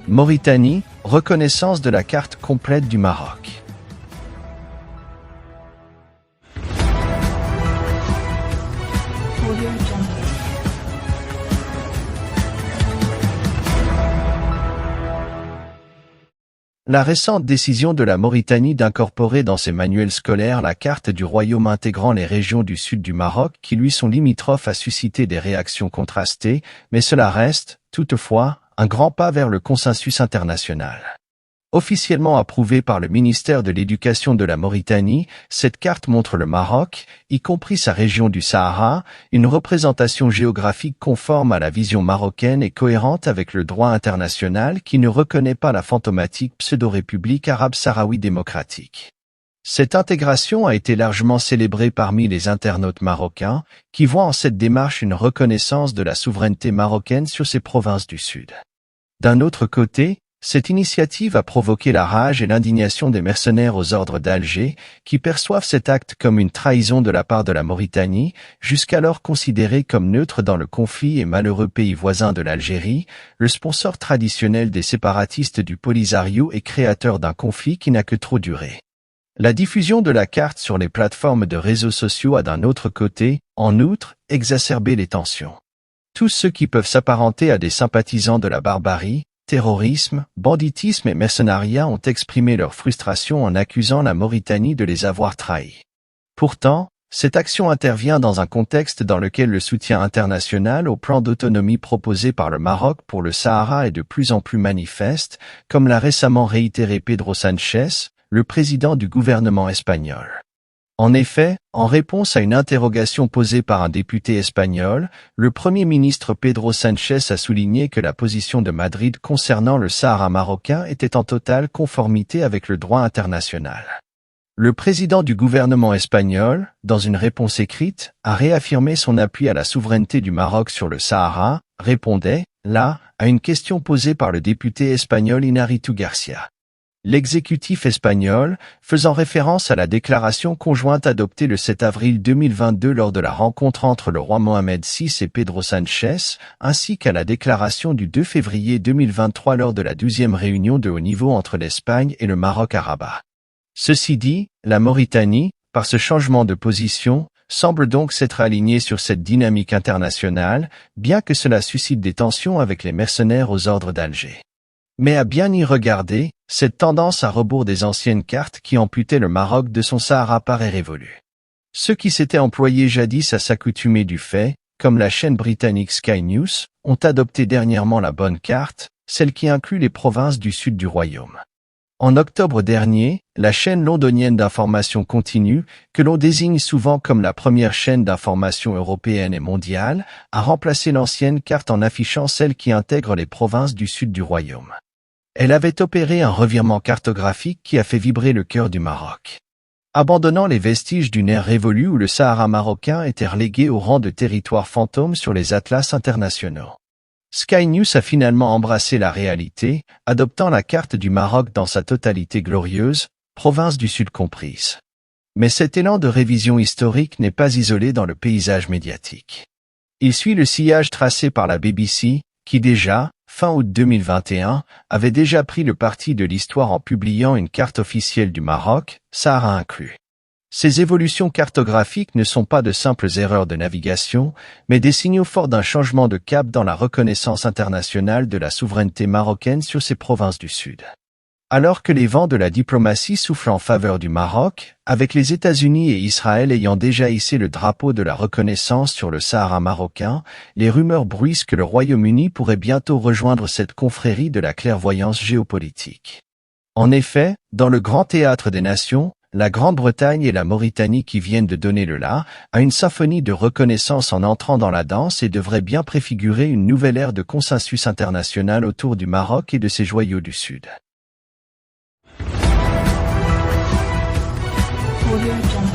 Mauritanie, reconnaissance de la carte complète du Maroc. La récente décision de la Mauritanie d'incorporer dans ses manuels scolaires la carte du royaume intégrant les régions du sud du Maroc qui lui sont limitrophes a suscité des réactions contrastées, mais cela reste, toutefois, un grand pas vers le consensus international. Officiellement approuvée par le ministère de l'Éducation de la Mauritanie, cette carte montre le Maroc, y compris sa région du Sahara, une représentation géographique conforme à la vision marocaine et cohérente avec le droit international qui ne reconnaît pas la fantomatique pseudo-république arabe sahraoui démocratique. Cette intégration a été largement célébrée parmi les internautes marocains, qui voient en cette démarche une reconnaissance de la souveraineté marocaine sur ces provinces du Sud. D'un autre côté, cette initiative a provoqué la rage et l'indignation des mercenaires aux ordres d'Alger, qui perçoivent cet acte comme une trahison de la part de la Mauritanie, jusqu'alors considérée comme neutre dans le conflit et malheureux pays voisin de l'Algérie, le sponsor traditionnel des séparatistes du Polisario et créateur d'un conflit qui n'a que trop duré. La diffusion de la carte sur les plateformes de réseaux sociaux a d'un autre côté, en outre, exacerbé les tensions. Tous ceux qui peuvent s'apparenter à des sympathisants de la barbarie, terrorisme, banditisme et mercenariat ont exprimé leur frustration en accusant la Mauritanie de les avoir trahis. Pourtant, cette action intervient dans un contexte dans lequel le soutien international au plan d'autonomie proposé par le Maroc pour le Sahara est de plus en plus manifeste, comme l'a récemment réitéré Pedro Sánchez, le président du gouvernement espagnol. En effet, en réponse à une interrogation posée par un député espagnol, le Premier ministre Pedro Sánchez a souligné que la position de Madrid concernant le Sahara marocain était en totale conformité avec le droit international. Le président du gouvernement espagnol, dans une réponse écrite, a réaffirmé son appui à la souveraineté du Maroc sur le Sahara, répondait, là, à une question posée par le député espagnol Inarritu Garcia. L'exécutif espagnol, faisant référence à la déclaration conjointe adoptée le 7 avril 2022 lors de la rencontre entre le roi Mohamed VI et Pedro Sánchez, ainsi qu'à la déclaration du 2 février 2023 lors de la 12e réunion de haut niveau entre l'Espagne et le Maroc à Rabat. Ceci dit, la Mauritanie, par ce changement de position, semble donc s'être alignée sur cette dynamique internationale, bien que cela suscite des tensions avec les mercenaires aux ordres d'Alger. Mais à bien y regarder, cette tendance à rebours des anciennes cartes qui amputaient le Maroc de son Sahara paraît révolue. Ceux qui s'étaient employés jadis à s'accoutumer du fait, comme la chaîne britannique Sky News, ont adopté dernièrement la bonne carte, celle qui inclut les provinces du sud du royaume. En octobre dernier, la chaîne londonienne d'information continue, que l'on désigne souvent comme la première chaîne d'information européenne et mondiale, a remplacé l'ancienne carte en affichant celle qui intègre les provinces du sud du royaume. Elle avait opéré un revirement cartographique qui a fait vibrer le cœur du Maroc. Abandonnant les vestiges d'une ère révolue où le Sahara marocain était relégué au rang de territoire fantôme sur les atlas internationaux. Sky News a finalement embrassé la réalité, adoptant la carte du Maroc dans sa totalité glorieuse, province du Sud comprise. Mais cet élan de révision historique n'est pas isolé dans le paysage médiatique. Il suit le sillage tracé par la BBC, qui déjà, fin août 2021, avait déjà pris le parti de l'histoire en publiant une carte officielle du Maroc, Sahara inclus. Ces évolutions cartographiques ne sont pas de simples erreurs de navigation, mais des signaux forts d'un changement de cap dans la reconnaissance internationale de la souveraineté marocaine sur ces provinces du Sud. Alors que les vents de la diplomatie soufflent en faveur du Maroc, avec les États-Unis et Israël ayant déjà hissé le drapeau de la reconnaissance sur le Sahara marocain, les rumeurs bruissent que le Royaume-Uni pourrait bientôt rejoindre cette confrérie de la clairvoyance géopolitique. En effet, dans le grand théâtre des nations, la Grande-Bretagne et la Mauritanie qui viennent de donner le la, à une symphonie de reconnaissance en entrant dans la danse et devrait bien préfigurer une nouvelle ère de consensus international autour du Maroc et de ses joyaux du Sud. Audio Jungle.